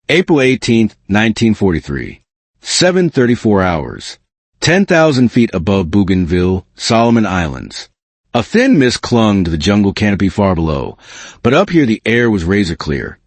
April 18th, 1943. 7:34 hours. 10,000 feet above Bougainville, Solomon Islands. A thin mist clung to the jungle canopy far below, but up here the air was razor clear.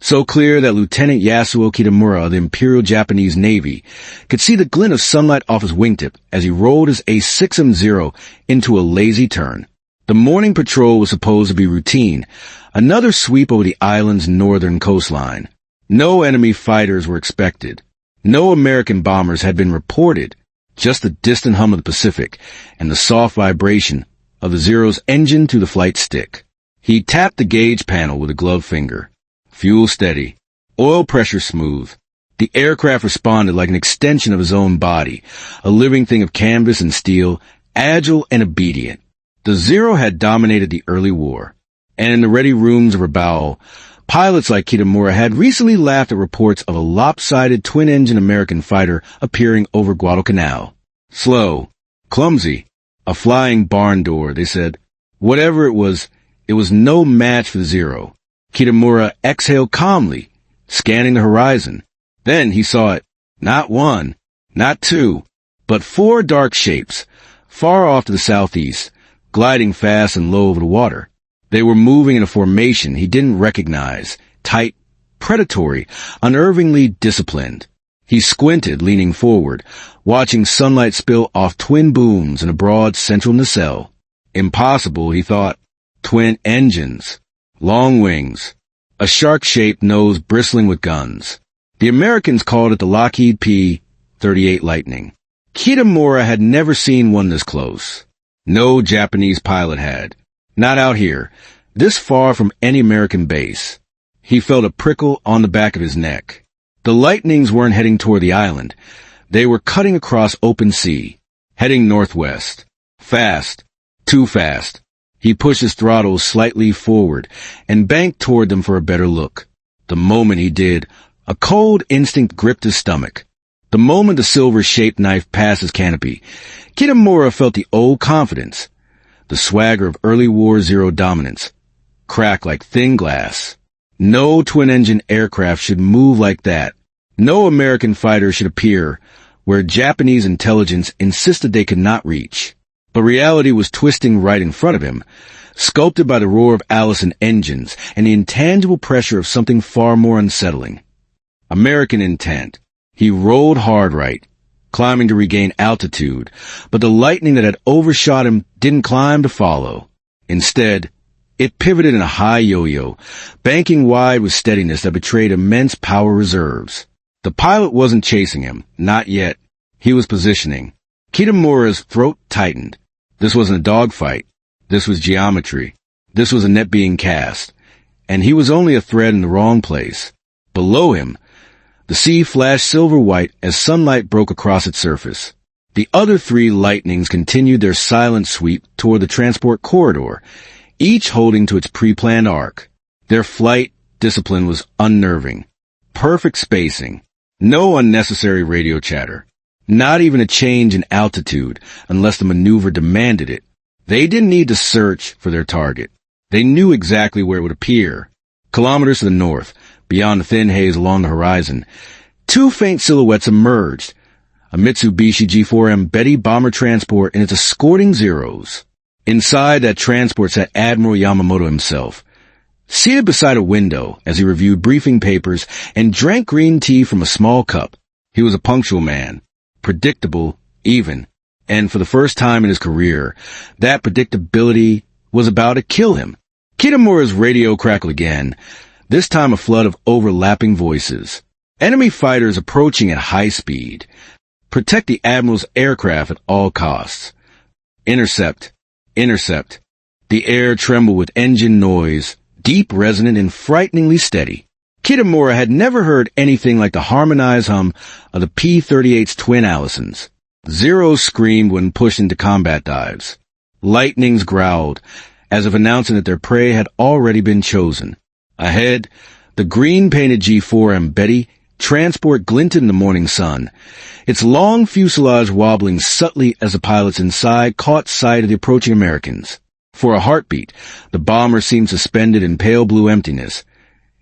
So clear that Lieutenant Yasuo Kitamura of the Imperial Japanese Navy could see the glint of sunlight off his wingtip as he rolled his A6M0 into a lazy turn. The morning patrol was supposed to be routine, another sweep over the island's northern coastline. No enemy fighters were expected. No American bombers had been reported, just the distant hum of the Pacific and the soft vibration of the Zero's engine to the flight stick. He tapped the gauge panel with a gloved finger. Fuel steady. Oil pressure smooth. The aircraft responded like an extension of his own body, a living thing of canvas and steel, agile and obedient. The Zero had dominated the early war, and in the ready rooms of Rabaul, pilots like Kitamura had recently laughed at reports of a lopsided twin-engine American fighter appearing over Guadalcanal. Slow, clumsy, a flying barn door, they said. Whatever it was no match for the Zero. Kitamura exhaled calmly, scanning the horizon. Then he saw it. Not one, not two, but four dark shapes, far off to the southeast, gliding fast and low over the water. They were moving in a formation he didn't recognize, tight, predatory, unnervingly disciplined. He squinted, leaning forward, watching sunlight spill off twin booms in a broad central nacelle. Impossible, he thought. Twin engines. Long wings. A shark-shaped nose bristling with guns. The Americans called it the Lockheed P-38 Lightning. Kitamura had never seen one this close. No Japanese pilot had. Not out here, this far from any American base. He felt a prickle on the back of his neck. The Lightnings weren't heading toward the island. They were cutting across open sea, heading northwest. Fast. Too fast. He pushed his throttle slightly forward and banked toward them for a better look. The moment he did, a cold instinct gripped his stomach. The moment the silver-shaped knife passed his canopy, Kitamura felt the old confidence, the swagger of early war Zero dominance, crack like thin glass. No twin-engine aircraft should move like that. No American fighter should appear where Japanese intelligence insisted they could not reach. But reality was twisting right in front of him, sculpted by the roar of Allison engines and the intangible pressure of something far more unsettling. American intent. He rolled hard right, climbing to regain altitude, but the lightning that had overshot him didn't climb to follow. Instead, it pivoted in a high yo-yo, banking wide with steadiness that betrayed immense power reserves. The pilot wasn't chasing him, not yet. He was positioning. Kitamura's throat tightened. This wasn't a dogfight. This was geometry. This was a net being cast. And he was only a thread in the wrong place. Below him, the sea flashed silver-white as sunlight broke across its surface. The other three Lightnings continued their silent sweep toward the transport corridor, each holding to its pre-planned arc. Their flight discipline was unnerving. Perfect spacing. No unnecessary radio chatter. Not even a change in altitude unless the maneuver demanded it. They didn't need to search for their target. They knew exactly where it would appear. Kilometers to the north, beyond the thin haze along the horizon, two faint silhouettes emerged. A Mitsubishi G4M Betty bomber transport and its escorting Zeros. Inside that transport sat Admiral Yamamoto himself, seated beside a window as he reviewed briefing papers and drank green tea from a small cup. He was a punctual man. Predictable, even, and for the first time in his career, that predictability was about to kill him. Kitamura's radio crackled again, this time a flood of overlapping voices. Enemy fighters approaching at high speed. Protect the Admiral's aircraft at all costs. Intercept. Intercept. The air trembled with engine noise, deep, resonant, and frighteningly steady. Kitamura had never heard anything like the harmonized hum of the P-38's twin Allisons. Zeros screamed when pushed into combat dives. Lightnings growled, as if announcing that their prey had already been chosen. Ahead, the green-painted G4M Betty transport glinted in the morning sun, its long fuselage wobbling subtly as the pilots inside caught sight of the approaching Americans. For a heartbeat, the bomber seemed suspended in pale blue emptiness,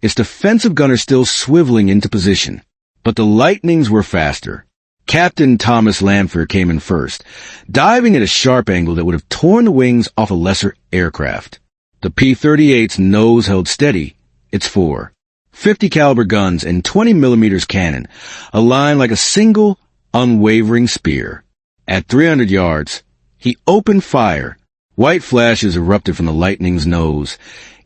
its defensive gunner still swiveling into position. But the Lightnings were faster. Captain Thomas Lanford came in first, diving at a sharp angle that would have torn the wings off a lesser aircraft. The P-38's nose held steady, its 50 caliber guns and 20 millimeters cannon, aligned like a single, unwavering spear. At 300 yards, he opened fire. White flashes erupted from the Lightning's nose,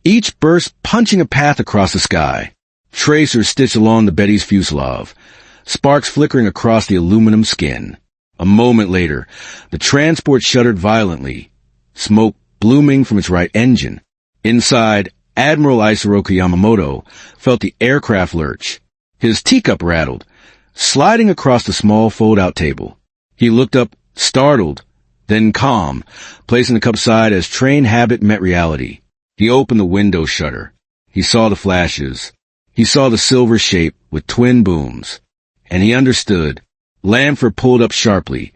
each burst punching a path across the sky. Tracers stitched along the Betty's fuselage, sparks flickering across the aluminum skin. A moment later, the transport shuddered violently, smoke blooming from its right engine. Inside, Admiral Isoroku Yamamoto felt the aircraft lurch. His teacup rattled, sliding across the small fold-out table. He looked up, startled, then calm, placing the cup aside as trained habit met reality. He opened the window shutter. He saw the flashes. He saw the silver shape with twin booms. And he understood. Lanford pulled up sharply,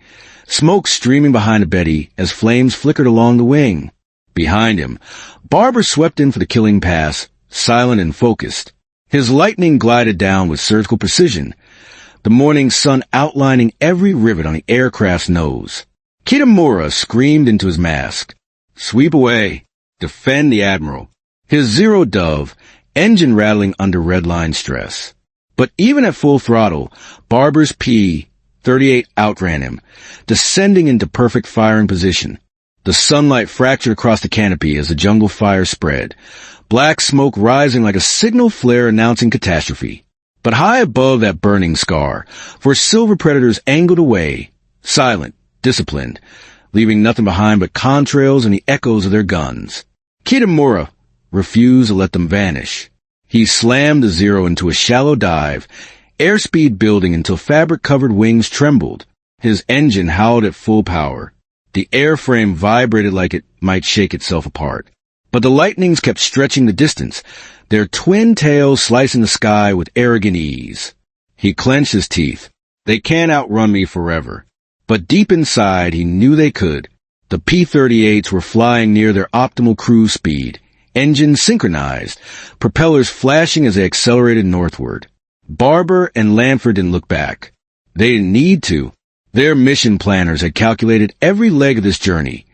smoke streaming behind the Betty as flames flickered along the wing. Behind him, Barber swept in for the killing pass, silent and focused. His Lightning glided down with surgical precision, the morning sun outlining every rivet on the aircraft's nose. Kitamura screamed into his mask. Sweep away. Defend the Admiral. His Zero Dove, engine rattling under redline stress. But even at full throttle, Barber's P-38 outran him, descending into perfect firing position. The sunlight fractured across the canopy as the jungle fire spread, black smoke rising like a signal flare announcing catastrophe. But high above that burning scar, for silver predators angled away, silent, disciplined, leaving nothing behind but contrails and the echoes of their guns. Kitamura refused to let them vanish. He slammed the Zero into a shallow dive, airspeed building until fabric-covered wings trembled. His engine howled at full power. The airframe vibrated like it might shake itself apart. But the Lightnings kept stretching the distance, their twin tails slicing the sky with arrogant ease. He clenched his teeth. They can't outrun me forever. But deep inside, he knew they could. The P-38s were flying near their optimal cruise speed, engines synchronized, propellers flashing as they accelerated northward. Barber and Lanford didn't look back. They didn't need to. Their mission planners had calculated every leg of this journey,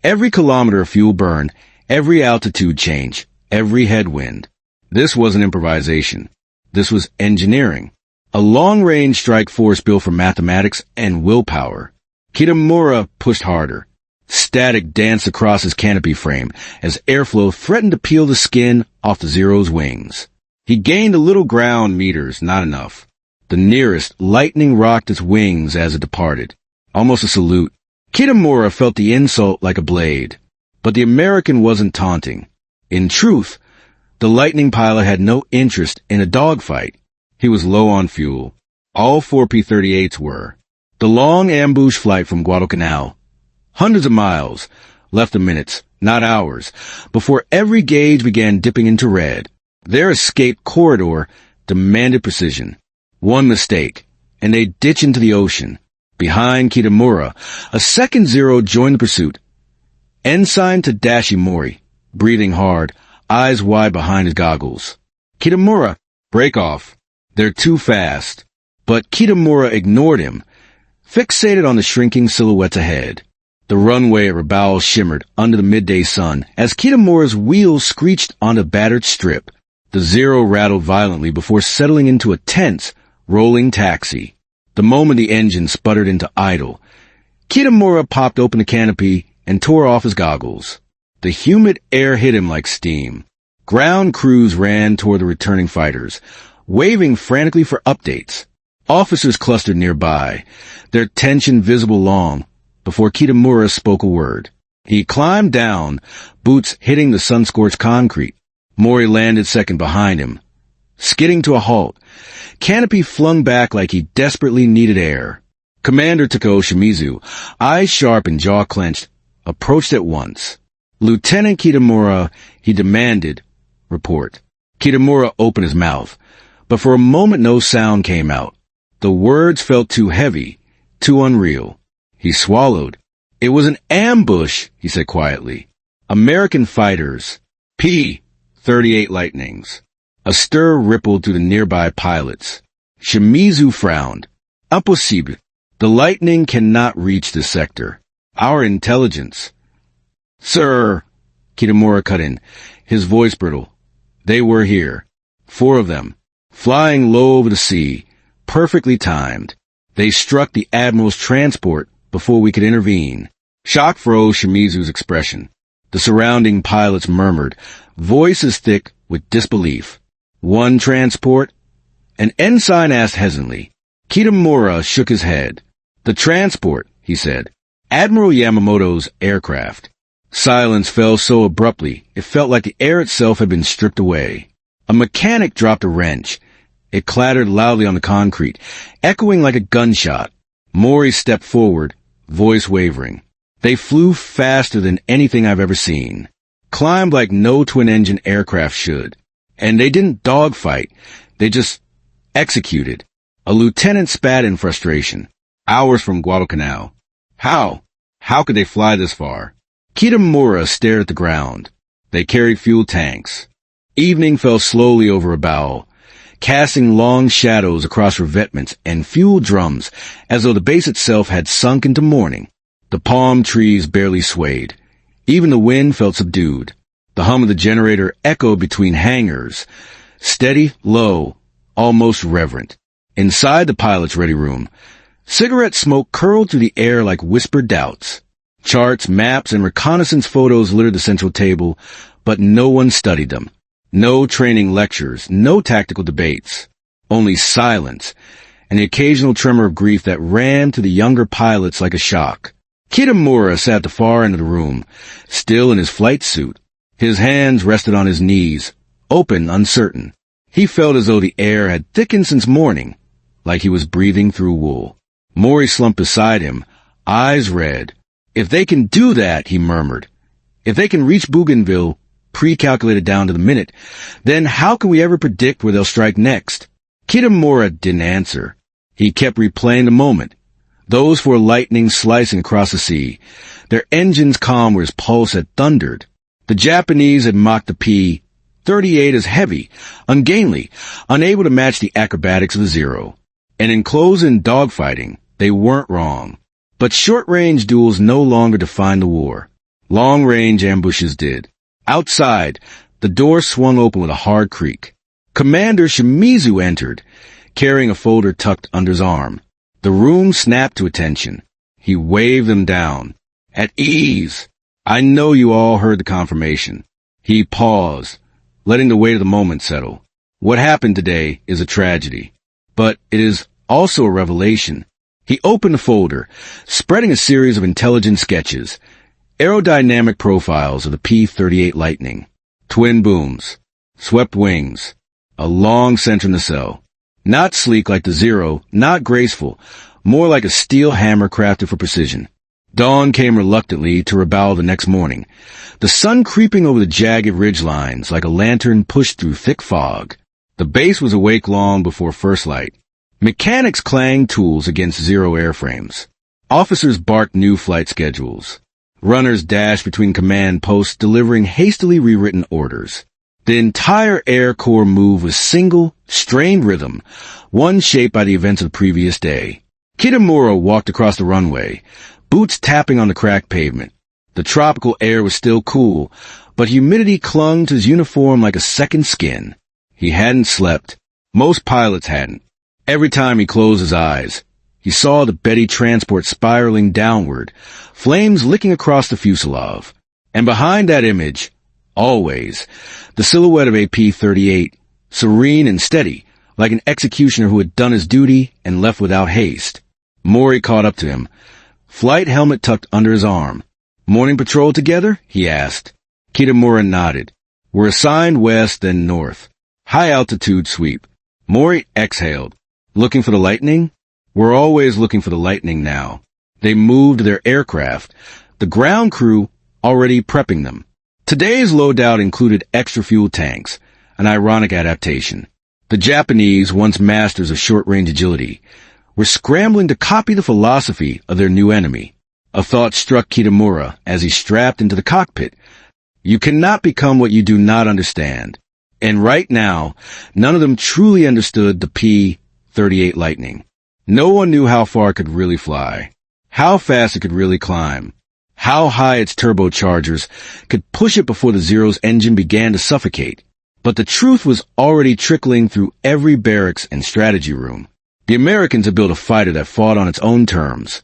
every kilometer of fuel burn, every altitude change, every headwind. This wasn't improvisation. This was engineering. A long-range strike force built for mathematics and willpower. Kitamura pushed harder. Static danced across his canopy frame as airflow threatened to peel the skin off the Zero's wings. He gained a little ground meters, not enough. The nearest, Lightning rocked its wings as it departed. Almost a salute. Kitamura felt the insult like a blade. But the American wasn't taunting. In truth, the Lightning pilot had no interest in a dogfight. He was low on fuel. All 4 P-38s were. The long ambush flight from Guadalcanal, hundreds of miles, left the minutes, not hours, before every gauge began dipping into red. Their escape corridor demanded precision. One mistake, and they'd ditch into the ocean. Behind Kitamura, a second Zero joined the pursuit. Ensign Tadashi Mori, breathing hard, eyes wide behind his goggles. Kitamura, break off. They're too fast. But Kitamura ignored him, fixated on the shrinking silhouettes ahead. The runway at Rabaul shimmered under the midday sun as Kitamura's wheels screeched on a battered strip. The Zero rattled violently before settling into a tense, rolling taxi. The moment the engine sputtered into idle, Kitamura popped open the canopy and tore off his goggles. The humid air hit him like steam. Ground crews ran toward the returning fighters, waving frantically for updates. Officers clustered nearby, their tension visible long before Kitamura spoke a word. He climbed down, boots hitting the sun-scorched concrete. Mori landed second behind him. Skidding to a halt, canopy flung back like he desperately needed air. Commander Takao Shimizu, eyes sharp and jaw clenched, approached at once. Lieutenant Kitamura, he demanded, report. Kitamura opened his mouth, but for a moment no sound came out. The words felt too heavy, too unreal. He swallowed. It was an ambush, he said quietly. American fighters. P-38 Lightnings. A stir rippled through the nearby pilots. Shimizu frowned. Impossible. The lightning cannot reach this sector. Our intelligence. Sir, Kitamura cut in, his voice brittle. They were here. 4 of them, flying low over the sea, perfectly timed. They struck the Admiral's transport before we could intervene. Shock froze Shimizu's expression. The surrounding pilots murmured, voices thick with disbelief. 1 transport? An ensign asked hesitantly. Kitamura shook his head. The transport, he said. Admiral Yamamoto's aircraft. Silence fell so abruptly, it felt like the air itself had been stripped away. A mechanic dropped a wrench. It clattered loudly on the concrete, echoing like a gunshot. Mori stepped forward, voice wavering. They flew faster than anything I've ever seen. Climbed like no twin-engine aircraft should. And they didn't dogfight. They just executed. A lieutenant spat in frustration. Hours from Guadalcanal. How? How could they fly this far? Kitamura stared at the ground. They carried fuel tanks. Evening fell slowly over Abao, casting long shadows across revetments and fuel drums as though the base itself had sunk into mourning. The palm trees barely swayed. Even the wind felt subdued. The hum of the generator echoed between hangars, steady, low, almost reverent. Inside the pilot's ready room, cigarette smoke curled through the air like whispered doubts. Charts, maps, and reconnaissance photos littered the central table, but no one studied them. No training lectures, no tactical debates. Only silence, and the occasional tremor of grief that ran to the younger pilots like a shock. Kitamura sat at the far end of the room, still in his flight suit. His hands rested on his knees, open, uncertain. He felt as though the air had thickened since morning, like he was breathing through wool. Mori slumped beside him, eyes red. If they can do that, he murmured. If they can reach Bougainville, pre-calculated down to the minute, then how can we ever predict where they'll strike next? Kitamura didn't answer. He kept replaying the moment. Those 4 lightnings slicing across the sea, their engines calm where his pulse had thundered. The Japanese had mocked the P-38 as heavy, ungainly, unable to match the acrobatics of the Zero. And in close-in dogfighting, they weren't wrong. But short-range duels no longer defined the war. Long-range ambushes did. Outside, the door swung open with a hard creak. Commander Shimizu entered, carrying a folder tucked under his arm. The room snapped to attention. He waved them down. At ease. I know you all heard the confirmation. He paused, letting the weight of the moment settle. What happened today is a tragedy, but it is also a revelation. He opened the folder, spreading a series of intelligent sketches, aerodynamic profiles of the P-38 Lightning, twin booms, swept wings, a long center nacelle. Not sleek like the Zero, not graceful, more like a steel hammer crafted for precision. Dawn came reluctantly to Rabaul the next morning, the sun creeping over the jagged ridgelines like a lantern pushed through thick fog. The base was awake long before first light. Mechanics clanged tools against Zero airframes. Officers barked new flight schedules. Runners dashed between command posts delivering hastily rewritten orders. The entire Air Corps moved with single, strained rhythm, one shaped by the events of the previous day. Kitamura walked across the runway, boots tapping on the cracked pavement. The tropical air was still cool, but humidity clung to his uniform like a second skin. He hadn't slept. Most pilots hadn't. Every time he closed his eyes, he saw the Betty transport spiraling downward, flames licking across the fuselage. And behind that image, always, the silhouette of a P-38, serene and steady, like an executioner who had done his duty and left without haste. Mori caught up to him, flight helmet tucked under his arm. Morning patrol together? He asked. Kitamura nodded. We're assigned west, then north. High altitude sweep. Mori exhaled. Looking for the lightning? We're always looking for the lightning now. They moved their aircraft, the ground crew already prepping them. Today's loadout included extra fuel tanks, an ironic adaptation. The Japanese, once masters of short-range agility, were scrambling to copy the philosophy of their new enemy. A thought struck Kitamura as he strapped into the cockpit. You cannot become what you do not understand. And right now, none of them truly understood the P-38 Lightning. No one knew how far it could really fly, how fast it could really climb, how high its turbochargers could push it before the Zero's engine began to suffocate. But the truth was already trickling through every barracks and strategy room. The Americans had built a fighter that fought on its own terms,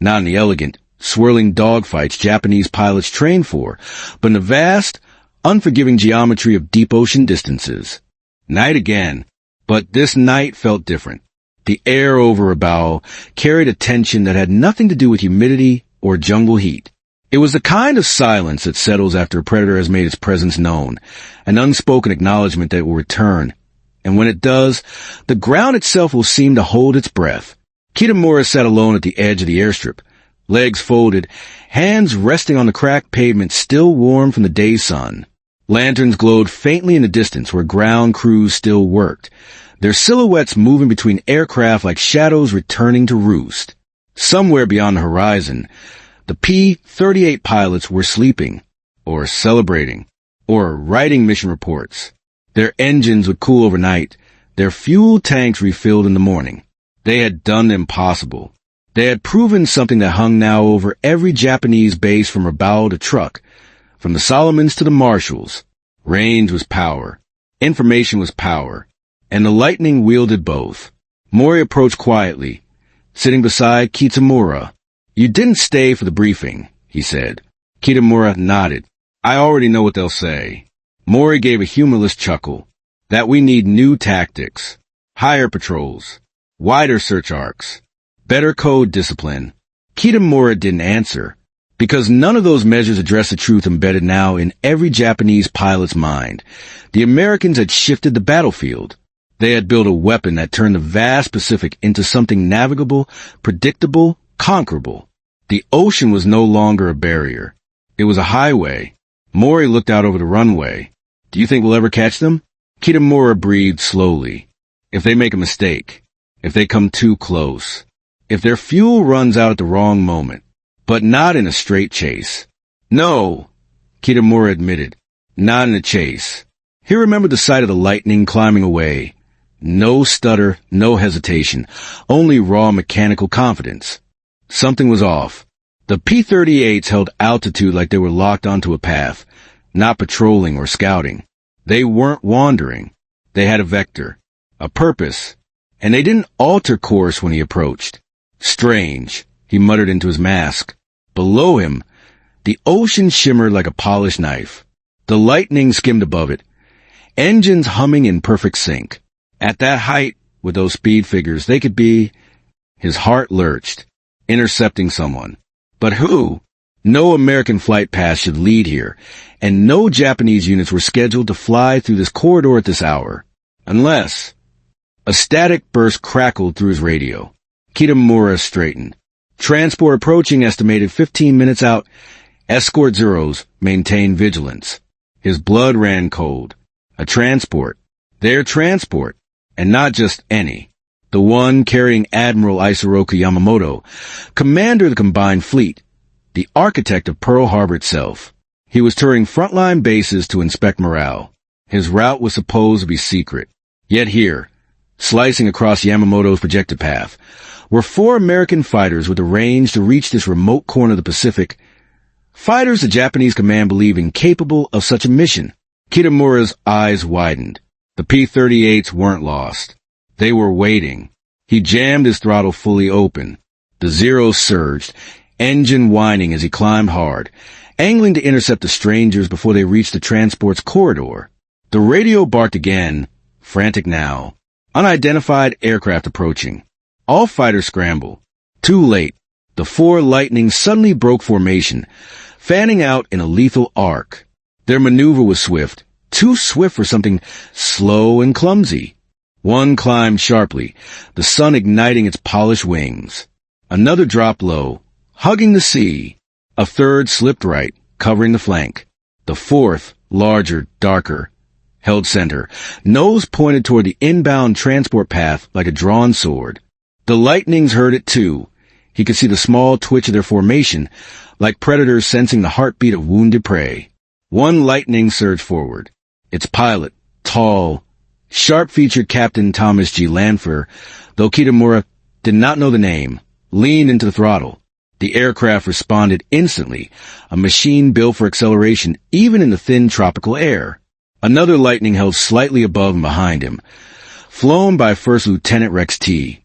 not in the elegant, swirling dogfights Japanese pilots trained for, but in the vast, unforgiving geometry of deep ocean distances. Night again, but this night felt different. The air over Rabaul carried a tension that had nothing to do with humidity or jungle heat. It was the kind of silence that settles after a predator has made its presence known, an unspoken acknowledgement that it will return. And when it does, the ground itself will seem to hold its breath. Kitamura sat alone at the edge of the airstrip, legs folded, hands resting on the cracked pavement still warm from the day's sun. Lanterns glowed faintly in the distance where ground crews still worked, their silhouettes moving between aircraft like shadows returning to roost. Somewhere beyond the horizon, the P-38 pilots were sleeping, or celebrating, or writing mission reports. Their engines would cool overnight, their fuel tanks refilled in the morning. They had done the impossible. They had proven something that hung now over every Japanese base from Rabaul to Truk, from the Solomons to the Marshalls. Range was power. Information was power. And the Lightning wielded both. Mori approached quietly, sitting beside Kitamura. "You didn't stay for the briefing," he said. Kitamura nodded. "I already know what they'll say." Mori gave a humorless chuckle. "That we need new tactics, higher patrols, wider search arcs, better code discipline." Kitamura didn't answer, because none of those measures addressed the truth embedded now in every Japanese pilot's mind. The Americans had shifted the battlefield. They had built a weapon that turned the vast Pacific into something navigable, predictable, conquerable. The ocean was no longer a barrier. It was a highway. Mori looked out over the runway. "Do you think we'll ever catch them?" Kitamura breathed slowly. "If they make a mistake, if they come too close, if their fuel runs out at the wrong moment, but not in a straight chase." "No," Kitamura admitted, "not in a chase." He remembered the sight of the Lightning climbing away. No stutter, no hesitation, only raw mechanical confidence. Something was off. The P-38s held altitude like they were locked onto a path, not patrolling or scouting. They weren't wandering. They had a vector, a purpose, and they didn't alter course when he approached. "Strange," he muttered into his mask. Below him, the ocean shimmered like a polished knife. The Lightning skimmed above it, engines humming in perfect sync. At that height, with those speed figures, they could be... His heart lurched, intercepting someone. But who? No American flight path should lead here, and no Japanese units were scheduled to fly through this corridor at this hour. Unless... A static burst crackled through his radio. Kitamura straightened. "Transport approaching, estimated 15 minutes out. Escort Zeros, maintain vigilance." His blood ran cold. A transport. Their transport. And not just any. The one carrying Admiral Isoroku Yamamoto, commander of the combined fleet, the architect of Pearl Harbor itself. He was touring frontline bases to inspect morale. His route was supposed to be secret. Yet here, slicing across Yamamoto's projected path, were 4 American fighters with the range to reach this remote corner of the Pacific. Fighters the Japanese command believed incapable of such a mission. Kitamura's eyes widened. The P-38s weren't lost. They were waiting. He jammed his throttle fully open. The Zeros surged, engine whining as he climbed hard, angling to intercept the strangers before they reached the transport's corridor. The radio barked again, frantic now. Unidentified aircraft approaching. All fighters scramble. Too late. The 4 Lightnings suddenly broke formation, fanning out in a lethal arc. Their maneuver was swift. Too swift for something slow and clumsy. One climbed sharply, the sun igniting its polished wings. Another dropped low, hugging the sea. A third slipped right, covering the flank. The 4th, larger, darker, held center, nose pointed toward the inbound transport path like a drawn sword. The Lightnings heard it too. He could see the small twitch of their formation, like predators sensing the heartbeat of wounded prey. One Lightning surged forward. Its pilot, tall, sharp-featured Captain Thomas G. Lanfer, though Kitamura did not know the name, leaned into the throttle. The aircraft responded instantly, a machine built for acceleration even in the thin tropical air. Another Lightning held slightly above and behind him, flown by First Lieutenant Rex T.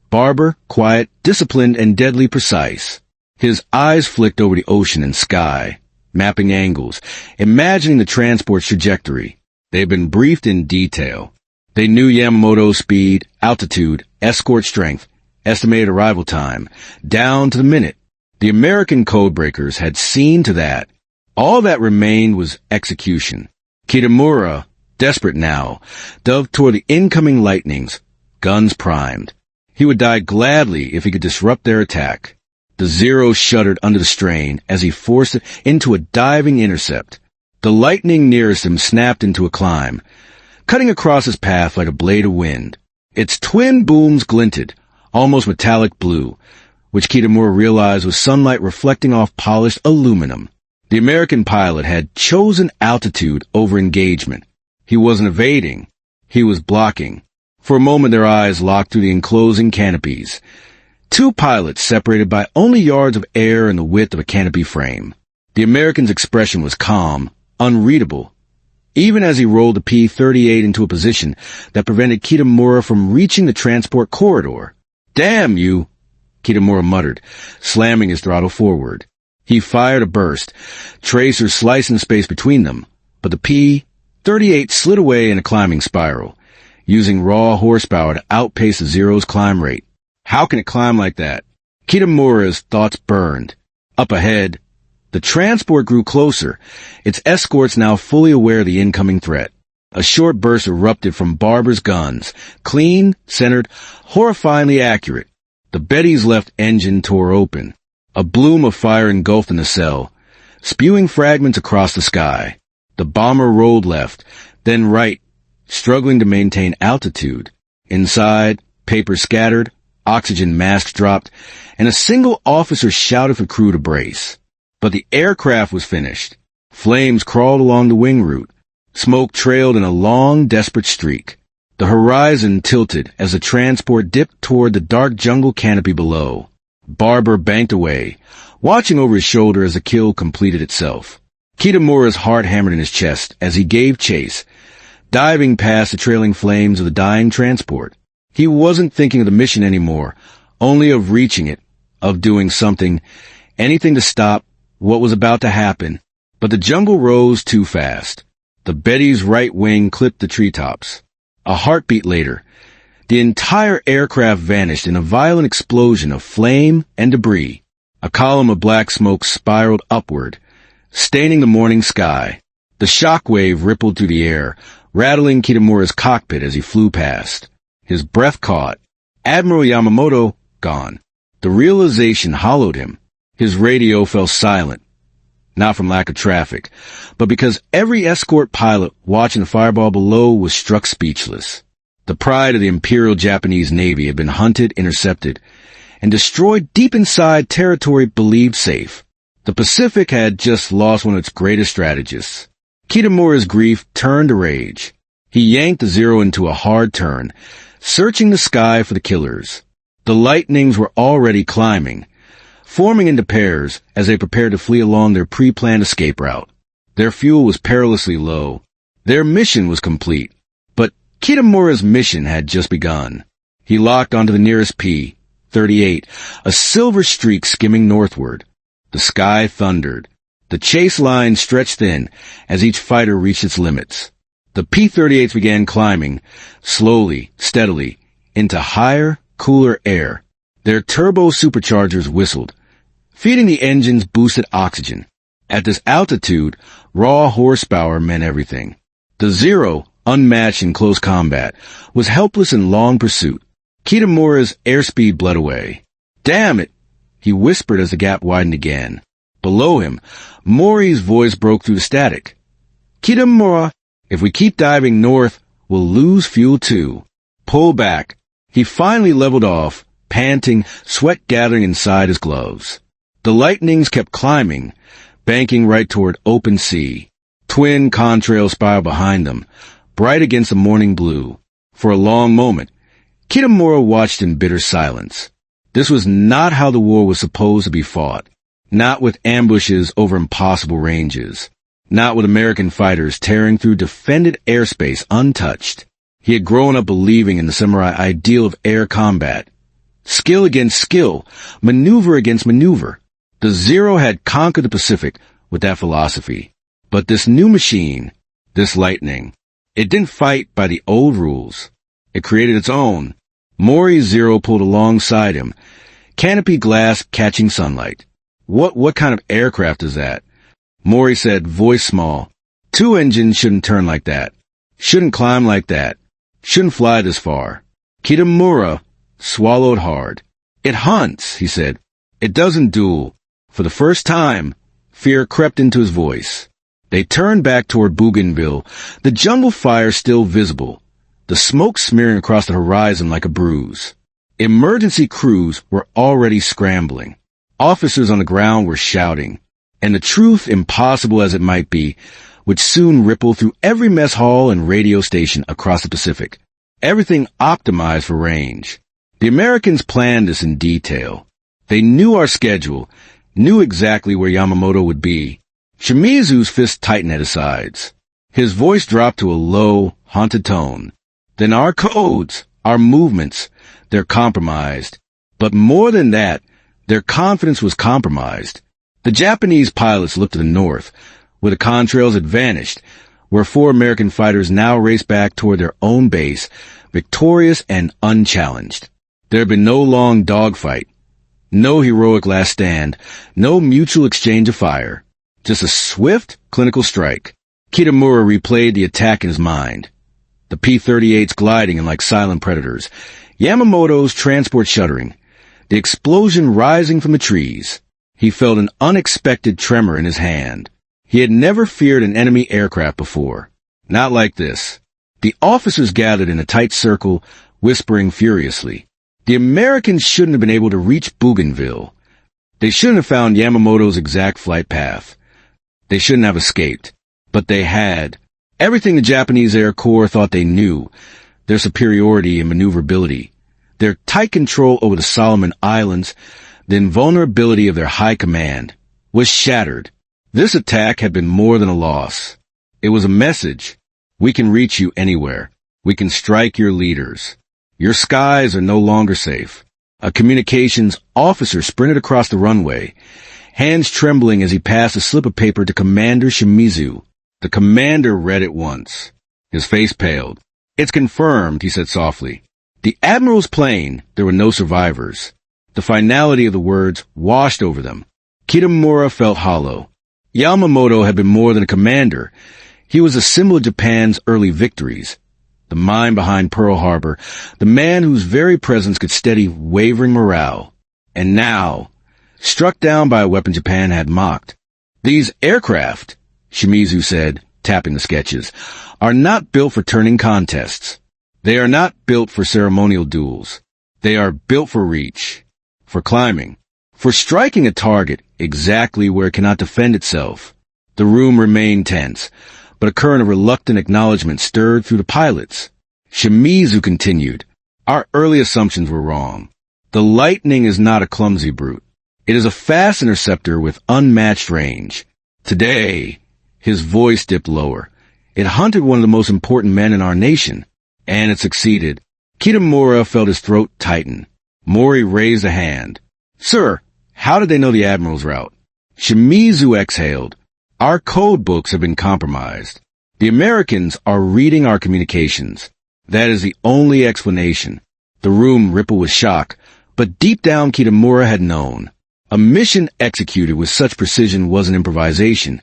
Barber, quiet, disciplined, and deadly precise. His eyes flicked over the ocean and sky, mapping angles, imagining the transport's trajectory. They had been briefed in detail. They knew Yamamoto's speed, altitude, escort strength, estimated arrival time, down to the minute. The American codebreakers had seen to that. All that remained was execution. Kitamura, desperate now, dove toward the incoming Lightnings, guns primed. He would die gladly if he could disrupt their attack. The Zero shuddered under the strain as he forced it into a diving intercept. The Lightning nearest him snapped into a climb, cutting across his path like a blade of wind. Its twin booms glinted, almost metallic blue, which Kitamura realized was sunlight reflecting off polished aluminum. The American pilot had chosen altitude over engagement. He wasn't evading. He was blocking. For a moment their eyes locked through the enclosing canopies. Two pilots separated by only yards of air and the width of a canopy frame. The American's expression was calm, unreadable, even as he rolled the P-38 into a position that prevented Kitamura from reaching the transport corridor. "Damn you!" Kitamura muttered, slamming his throttle forward. He fired a burst, tracers slicing space between them, but the P-38 slid away in a climbing spiral, using raw horsepower to outpace the Zero's climb rate. How can it climb like that? Kitamura's thoughts burned. Up ahead, the transport grew closer, its escorts now fully aware of the incoming threat. A short burst erupted from Barber's guns, clean, centered, horrifyingly accurate. The Betty's left engine tore open. A bloom of fire engulfed the nacelle, spewing fragments across the sky. The bomber rolled left, then right, struggling to maintain altitude. Inside, paper scattered, oxygen masks dropped, and a single officer shouted for crew to brace. But the aircraft was finished. Flames crawled along the wing route. Smoke trailed in a long, desperate streak. The horizon tilted as the transport dipped toward the dark jungle canopy below. Barber banked away, watching over his shoulder as the kill completed itself. Kitamura's heart hammered in his chest as he gave chase, diving past the trailing flames of the dying transport. He wasn't thinking of the mission anymore, only of reaching it, of doing something, anything to stop what was about to happen. But the jungle rose too fast. The Betty's right wing clipped the treetops. A heartbeat later, the entire aircraft vanished in a violent explosion of flame and debris. A column of black smoke spiraled upward, staining the morning sky. The shockwave rippled through the air, rattling Kitamura's cockpit as he flew past. His breath caught. Admiral Yamamoto, gone. The realization hollowed him. His radio fell silent, not from lack of traffic, but because every escort pilot watching the fireball below was struck speechless. The pride of the Imperial Japanese Navy had been hunted, intercepted, and destroyed deep inside territory believed safe. The Pacific had just lost one of its greatest strategists. Kitamura's grief turned to rage. He yanked the Zero into a hard turn, searching the sky for the killers. The Lightnings were already climbing, forming into pairs as they prepared to flee along their pre-planned escape route. Their fuel was perilously low. Their mission was complete. But Kitamura's mission had just begun. He locked onto the nearest P-38, a silver streak skimming northward. The sky thundered. The chase line stretched thin as each fighter reached its limits. The P-38s began climbing, slowly, steadily, into higher, cooler air. Their turbo superchargers whistled, feeding the engines boosted oxygen. At this altitude, raw horsepower meant everything. The Zero, unmatched in close combat, was helpless in long pursuit. Kitamura's airspeed bled away. "Damn it!" he whispered as the gap widened again. Below him, Mori's voice broke through the static. "Kitamura, if we keep diving north, we'll lose fuel too. Pull back." He finally leveled off, panting, sweat gathering inside his gloves. The Lightnings kept climbing, banking right toward open sea. Twin contrails spiraled behind them, bright against the morning blue. For a long moment, Kitamura watched in bitter silence. This was not how the war was supposed to be fought. Not with ambushes over impossible ranges. Not with American fighters tearing through defended airspace untouched. He had grown up believing in the samurai ideal of air combat. Skill against skill, maneuver against maneuver. The Zero had conquered the Pacific with that philosophy. But this new machine, this lightning, it didn't fight by the old rules. It created its own. Mori's Zero pulled alongside him, canopy glass catching sunlight. What kind of aircraft is that? Mori said, voice small. 2 engines shouldn't turn like that. Shouldn't climb like that. Shouldn't fly this far. Kitamura swallowed hard. It hunts, he said. It doesn't duel. For the first time, fear crept into his voice. They turned back toward Bougainville, the jungle fire still visible, the smoke smearing across the horizon like a bruise. Emergency crews were already scrambling. Officers on the ground were shouting, and the truth, impossible as it might be, would soon ripple through every mess hall and radio station across the Pacific. Everything optimized for range. The Americans planned this in detail. They knew our schedule, knew exactly where Yamamoto would be. Shimizu's fist tightened at his sides. His voice dropped to a low, haunted tone. Then our codes, our movements, they're compromised. But more than that, their confidence was compromised. The Japanese pilots looked to the north, where the contrails had vanished, where 4 American fighters now raced back toward their own base, victorious and unchallenged. There had been no long dogfight, no heroic last stand, no mutual exchange of fire, just a swift, clinical strike. Kitamura replayed the attack in his mind. The P-38s gliding in like silent predators, Yamamoto's transport shuddering, the explosion rising from the trees. He felt an unexpected tremor in his hand. He had never feared an enemy aircraft before. Not like this. The officers gathered in a tight circle, whispering furiously. The Americans shouldn't have been able to reach Bougainville. They shouldn't have found Yamamoto's exact flight path. They shouldn't have escaped. But they had. Everything the Japanese Air Corps thought they knew, their superiority and maneuverability, their tight control over the Solomon Islands, the invulnerability of their high command, was shattered. This attack had been more than a loss. It was a message. We can reach you anywhere. We can strike your leaders. Your skies are no longer safe. A communications officer sprinted across the runway, hands trembling as he passed a slip of paper to Commander Shimizu. The commander read it once. His face paled. It's confirmed, he said softly. The Admiral's plane, there were no survivors. The finality of the words washed over them. Kitamura felt hollow. Yamamoto had been more than a commander. He was a symbol of Japan's early victories. The mind behind Pearl Harbor, the man whose very presence could steady wavering morale. And now, struck down by a weapon Japan had mocked. These aircraft, Shimizu said, tapping the sketches, are not built for turning contests. They are not built for ceremonial duels. They are built for reach, for climbing, for striking a target exactly where it cannot defend itself. The room remained tense, but a current of reluctant acknowledgement stirred through the pilots. Shimizu continued, our early assumptions were wrong. The Lightning is not a clumsy brute. It is a fast interceptor with unmatched range. Today, his voice dipped lower. It hunted one of the most important men in our nation, and it succeeded. Kitamura felt his throat tighten. Mori raised a hand. Sir, how did they know the Admiral's route? Shimizu exhaled. Our code books have been compromised. The Americans are reading our communications. That is the only explanation. The room rippled with shock, but deep down Kitamura had known. A mission executed with such precision wasn't improvisation.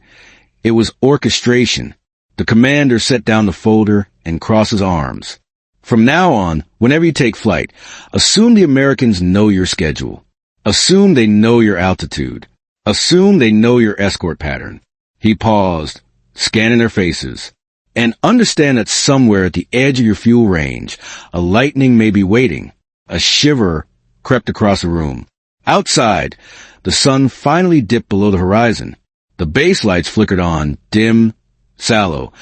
It was orchestration. The commander set down the folder and crossed his arms. From now on, whenever you take flight, assume the Americans know your schedule. Assume they know your altitude. Assume they know your escort pattern. He paused, scanning their faces. And understand that somewhere at the edge of your fuel range, a lightning may be waiting. A shiver crept across the room. Outside, the sun finally dipped below the horizon. The base lights flickered on, dim, sallow,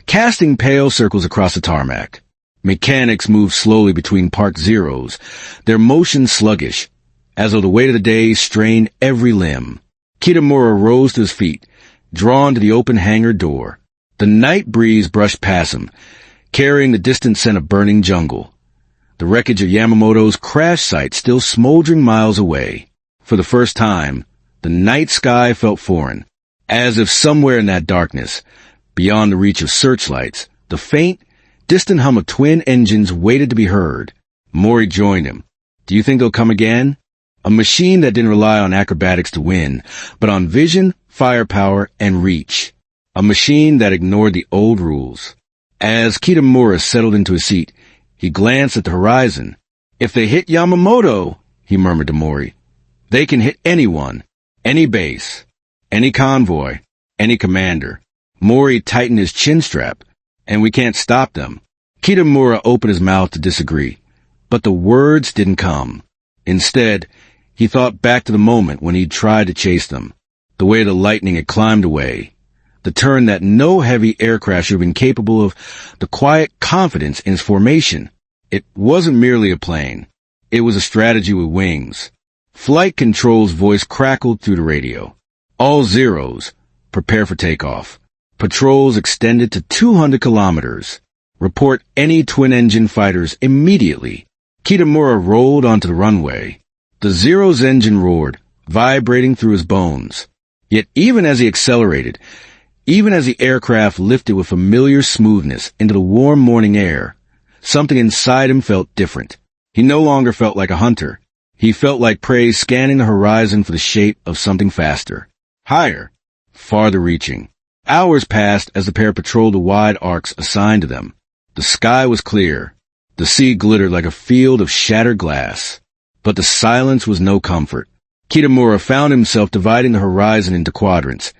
casting pale circles across the tarmac. Mechanics moved slowly between parked Zeros, their motion sluggish, as though the weight of the day strained every limb. Kitamura rose to his feet, drawn to the open hangar door. The night breeze brushed past him, carrying the distant scent of burning jungle. The wreckage of Yamamoto's crash site still smoldering miles away. For the first time, the night sky felt foreign, as if somewhere in that darkness, beyond the reach of searchlights, the faint, distant hum of twin engines waited to be heard. Mori joined him. Do you think they'll come again? A machine that didn't rely on acrobatics to win, but on vision, firepower, and reach. A machine that ignored the old rules. As Kitamura settled into his seat, he glanced at the horizon. If they hit Yamamoto, he murmured to Mori, they can hit anyone, any base, any convoy, any commander. Mori tightened his chin strap, and we can't stop them. Kitamura opened his mouth to disagree, but the words didn't come. Instead, he thought back to the moment when he'd tried to chase them, the way the lightning had climbed away, the turn that no heavy aircraft should have been capable of, the quiet confidence in its formation. It wasn't merely a plane. It was a strategy with wings. Flight control's voice crackled through the radio. All Zeros, prepare for takeoff. Patrols extended to 200 kilometers. Report any twin-engine fighters immediately. Kitamura rolled onto the runway. The Zero's engine roared, vibrating through his bones. Yet even as he accelerated, even as the aircraft lifted with familiar smoothness into the warm morning air, something inside him felt different. He no longer felt like a hunter. He felt like prey scanning the horizon for the shape of something faster, higher, farther reaching. Hours passed as the pair patrolled the wide arcs assigned to them. The sky was clear. The sea glittered like a field of shattered glass. But the silence was no comfort. Kitamura found himself dividing the horizon into quadrants,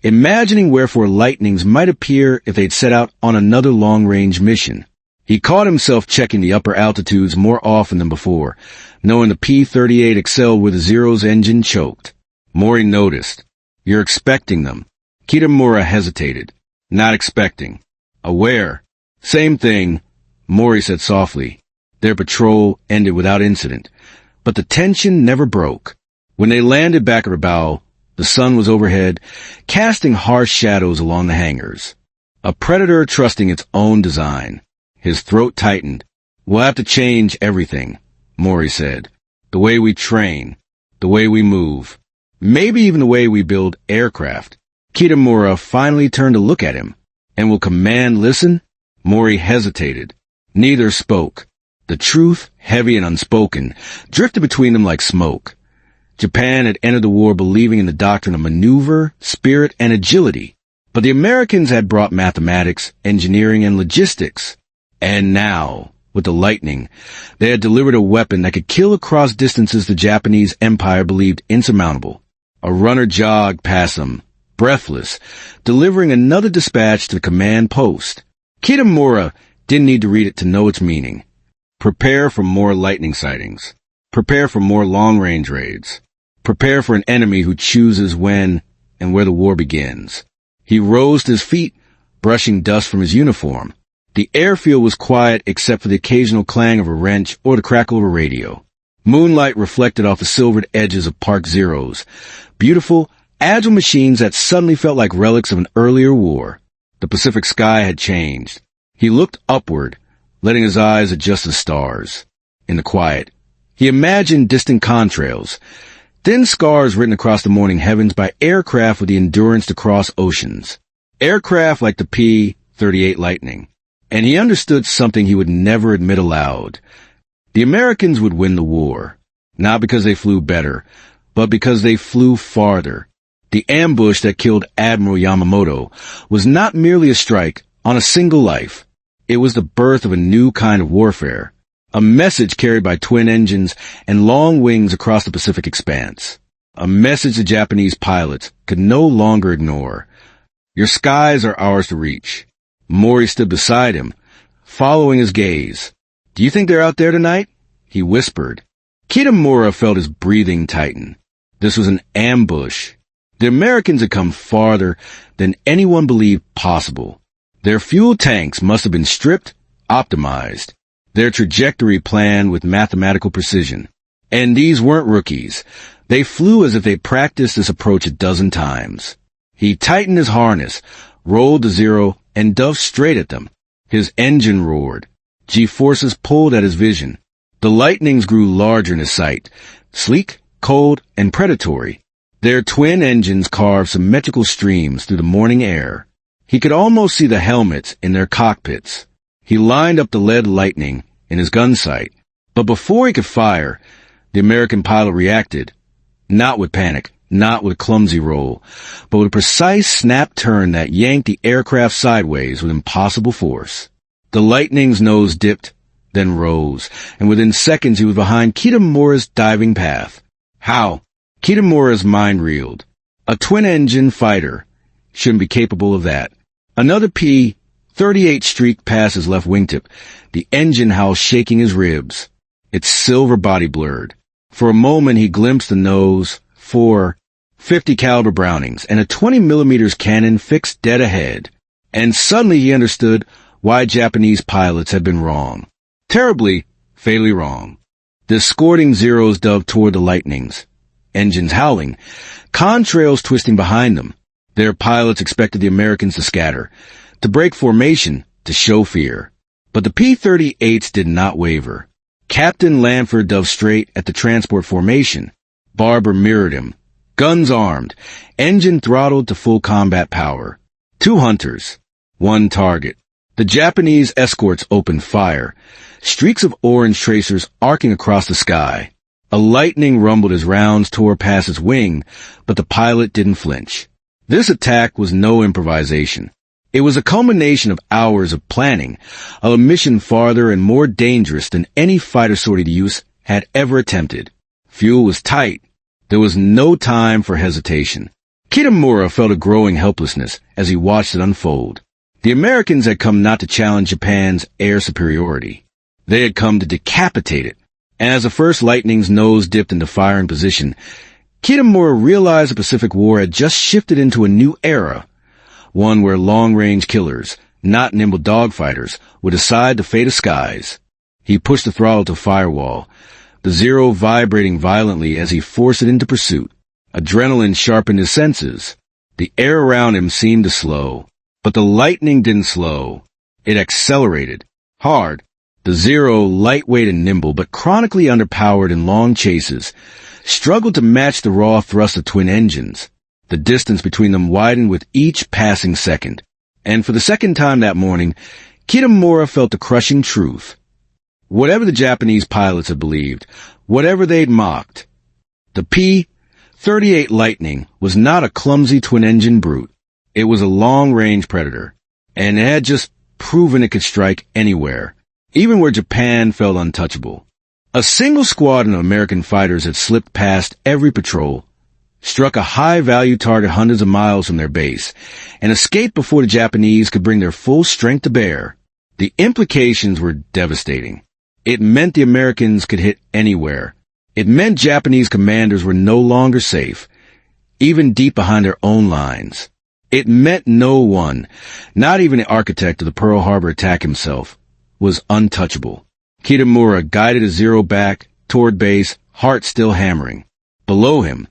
imagining wherefore lightnings might appear if they'd set out on another long-range mission. He caught himself checking the upper altitudes more often than before, knowing the P-38 excelled where the Zero's engine choked. Mori noticed. You're expecting them. Kitamura hesitated. Not expecting. Aware. Same thing, Mori said softly. Their patrol ended without incident, but the tension never broke. When they landed back at Rabaul, the sun was overhead, casting harsh shadows along the hangars. A predator trusting its own design. His throat tightened. We'll have to change everything, Mori said. The way we train, the way we move, maybe even the way we build aircraft. Kitamura finally turned to look at him. And will command listen? Mori hesitated. Neither spoke. The truth, heavy and unspoken, drifted between them like smoke. Japan had entered the war believing in the doctrine of maneuver, spirit, and agility. But the Americans had brought mathematics, engineering, and logistics. And now, with the lightning, they had delivered a weapon that could kill across distances the Japanese Empire believed insurmountable. A runner jogged past them, breathless, delivering another dispatch to the command post. Kitamura didn't need to read it to know its meaning. Prepare for more lightning sightings. Prepare for more long-range raids. Prepare for an enemy who chooses when and where the war begins. He rose to his feet, brushing dust from his uniform. The airfield was quiet except for the occasional clang of a wrench or the crackle of a radio. Moonlight reflected off the silvered edges of Park Zeros. Beautiful, agile machines that suddenly felt like relics of an earlier war. The Pacific sky had changed. He looked upward, letting his eyes adjust to the stars. In the quiet, he imagined distant contrails, thin scars written across the morning heavens by aircraft with the endurance to cross oceans. Aircraft like the P-38 Lightning. And he understood something he would never admit aloud. The Americans would win the war, not because they flew better, but because they flew farther. The ambush that killed Admiral Yamamoto was not merely a strike on a single life. It was the birth of a new kind of warfare, a message carried by twin engines and long wings across the Pacific expanse, a message the Japanese pilots could no longer ignore. Your skies are ours to reach. Mori stood beside him, following his gaze. Do you think they're out there tonight? He whispered. Kitamura felt his breathing tighten. This was an ambush. The Americans had come farther than anyone believed possible. Their fuel tanks must have been stripped, optimized, their trajectory planned with mathematical precision. And these weren't rookies. They flew as if they practiced this approach a dozen times. He tightened his harness, rolled to zero, and dove straight at them. His engine roared. G-forces pulled at his vision. The lightnings grew larger in his sight, sleek, cold, and predatory. Their twin engines carved symmetrical streams through the morning air. He could almost see the helmets in their cockpits. He lined up the lead lightning in his gun sight. But before he could fire, the American pilot reacted, not with panic, not with a clumsy roll, but with a precise snap turn that yanked the aircraft sideways with impossible force. The lightning's nose dipped, then rose, and within seconds he was behind Kitamura's diving path. How? Kitamura's mind reeled. A twin-engine fighter shouldn't be capable of that. Another P-38 streaked past his left wingtip, the engine house shaking his ribs. Its silver body blurred. For a moment he glimpsed the nose, 4 50 caliber Brownings, and a 20mm cannon fixed dead ahead. And suddenly he understood why Japanese pilots had been wrong. Terribly, fatally wrong. The escorting Zeros dove toward the lightnings, engines howling, contrails twisting behind them. Their pilots expected the Americans to scatter, to break formation, to show fear. But the P-38s did not waver. Captain Lanford dove straight at the transport formation. Barber mirrored him. Guns armed, engine throttled to full combat power. 2 hunters, 1 target. The Japanese escorts opened fire, streaks of orange tracers arcing across the sky. A lightning rumbled as rounds tore past its wing, but the pilot didn't flinch. This attack was no improvisation. It was a culmination of hours of planning, of a mission farther and more dangerous than any fighter sortie use had ever attempted. Fuel was tight. There was no time for hesitation. Kitamura felt a growing helplessness as he watched it unfold. The Americans had come not to challenge Japan's air superiority. They had come to decapitate it. And as the first lightning's nose dipped into firing position, Kitamura realized the Pacific War had just shifted into a new era, one where long-range killers, not nimble dogfighters, would decide the fate of skies. He pushed the throttle to firewall, the Zero vibrating violently as he forced it into pursuit. Adrenaline sharpened his senses. The air around him seemed to slow. But the lightning didn't slow. It accelerated. Hard. The Zero, lightweight and nimble, but chronically underpowered in long chases, struggled to match the raw thrust of twin engines. The distance between them widened with each passing second. And for the second time that morning, Kitamura felt the crushing truth. Whatever the Japanese pilots had believed, whatever they'd mocked, the P-38 Lightning was not a clumsy twin-engine brute. It was a long-range predator, and it had just proven it could strike anywhere, even where Japan felt untouchable. A single squadron of American fighters had slipped past every patrol, struck a high-value target hundreds of miles from their base, and escaped before the Japanese could bring their full strength to bear. The implications were devastating. It meant the Americans could hit anywhere. It meant Japanese commanders were no longer safe, even deep behind their own lines. It meant no one, not even the architect of the Pearl Harbor attack himself, was untouchable. Kitamura guided a Zero back toward base, heart still hammering. Below him,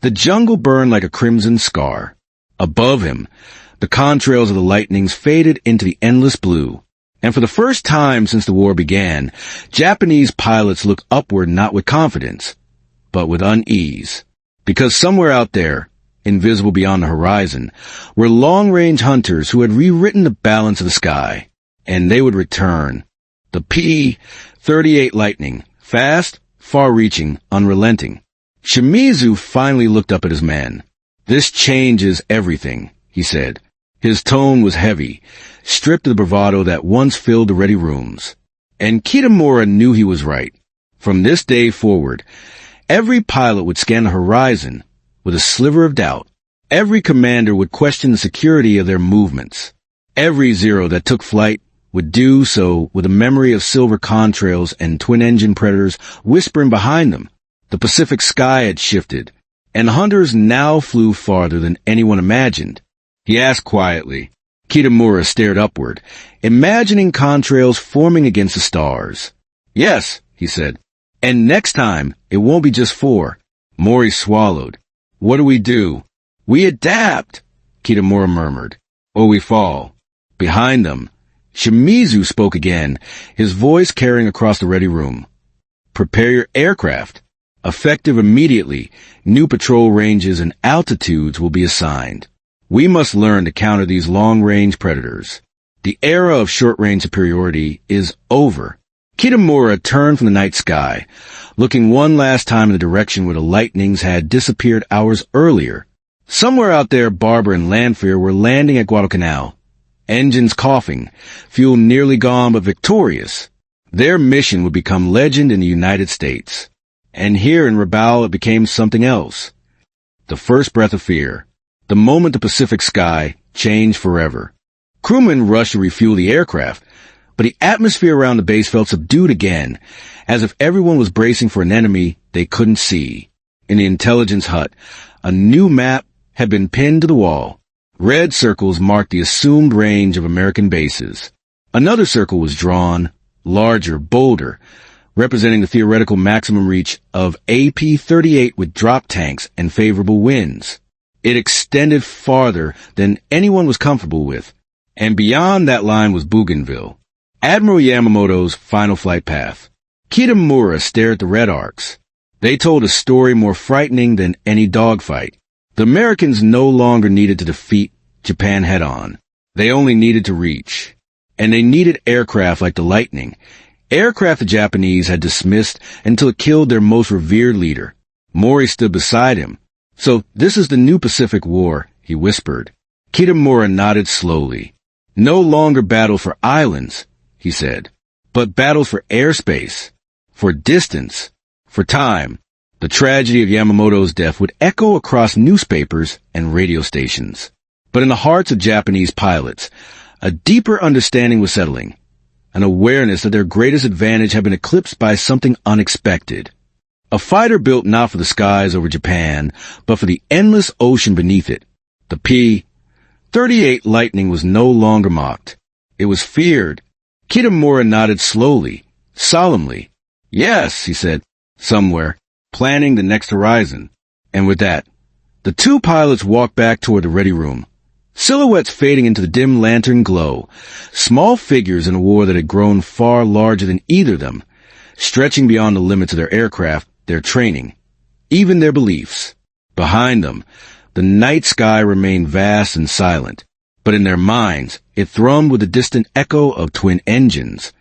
the jungle burned like a crimson scar. Above him, the contrails of the lightnings faded into the endless blue. And for the first time since the war began, Japanese pilots looked upward not with confidence, but with unease. Because somewhere out there, invisible beyond the horizon, were long-range hunters who had rewritten the balance of the sky. And they would return. The P-38 Lightning, fast, far-reaching, unrelenting. Shimizu finally looked up at his men. "This changes everything," he said. His tone was heavy, stripped of the bravado that once filled the ready rooms. And Kitamura knew he was right. From this day forward, every pilot would scan the horizon with a sliver of doubt. Every commander would question the security of their movements. Every Zero that took flight would do so with a memory of silver contrails and twin-engine predators whispering behind them. The Pacific sky had shifted, and hunters now flew farther than anyone imagined. He asked quietly. Kitamura stared upward, imagining contrails forming against the stars. Yes, he said. And next time, it won't be just 4. Mori swallowed. What do? We adapt, Kitamura murmured. Or we fall. Behind them, Shimizu spoke again, his voice carrying across the ready room. Prepare your aircraft. Effective immediately, new patrol ranges and altitudes will be assigned. We must learn to counter these long-range predators. The era of short-range superiority is over. Kitamura turned from the night sky, looking one last time in the direction where the lightnings had disappeared hours earlier. Somewhere out there, Barber and Lanfear were landing at Guadalcanal. Engines coughing, fuel nearly gone but victorious. Their mission would become legend in the United States. And here in Rabaul it became something else. The first breath of fear. The moment the Pacific sky changed forever. Crewmen rushed to refuel the aircraft, but the atmosphere around the base felt subdued again, as if everyone was bracing for an enemy they couldn't see. In the intelligence hut, a new map had been pinned to the wall. Red circles marked the assumed range of American bases. Another circle was drawn, larger, bolder, representing the theoretical maximum reach of a P-38 with drop tanks and favorable winds. It extended farther than anyone was comfortable with, and beyond that line was Bougainville, Admiral Yamamoto's final flight path. Kitamura stared at the red arcs. They told a story more frightening than any dogfight. The Americans no longer needed to defeat Japan head-on. They only needed to reach. And they needed aircraft like the Lightning, aircraft the Japanese had dismissed until it killed their most revered leader. Mori stood beside him. So this is the new Pacific War, he whispered. Kitamura nodded slowly. No longer battle for islands, he said, but battles for airspace, for distance, for time. The tragedy of Yamamoto's death would echo across newspapers and radio stations. But in the hearts of Japanese pilots, a deeper understanding was settling, an awareness that their greatest advantage had been eclipsed by something unexpected. A fighter built not for the skies over Japan, but for the endless ocean beneath it. The P-38 Lightning was no longer mocked. It was feared. Kitamura nodded slowly, solemnly. Yes, he said, somewhere, planning the next horizon. And with that, the two pilots walked back toward the ready room. Silhouettes fading into the dim lantern glow, small figures in a war that had grown far larger than either of them, stretching beyond the limits of their aircraft, their training, even their beliefs. Behind them, the night sky remained vast and silent, but in their minds, it thrummed with the distant echo of twin engines,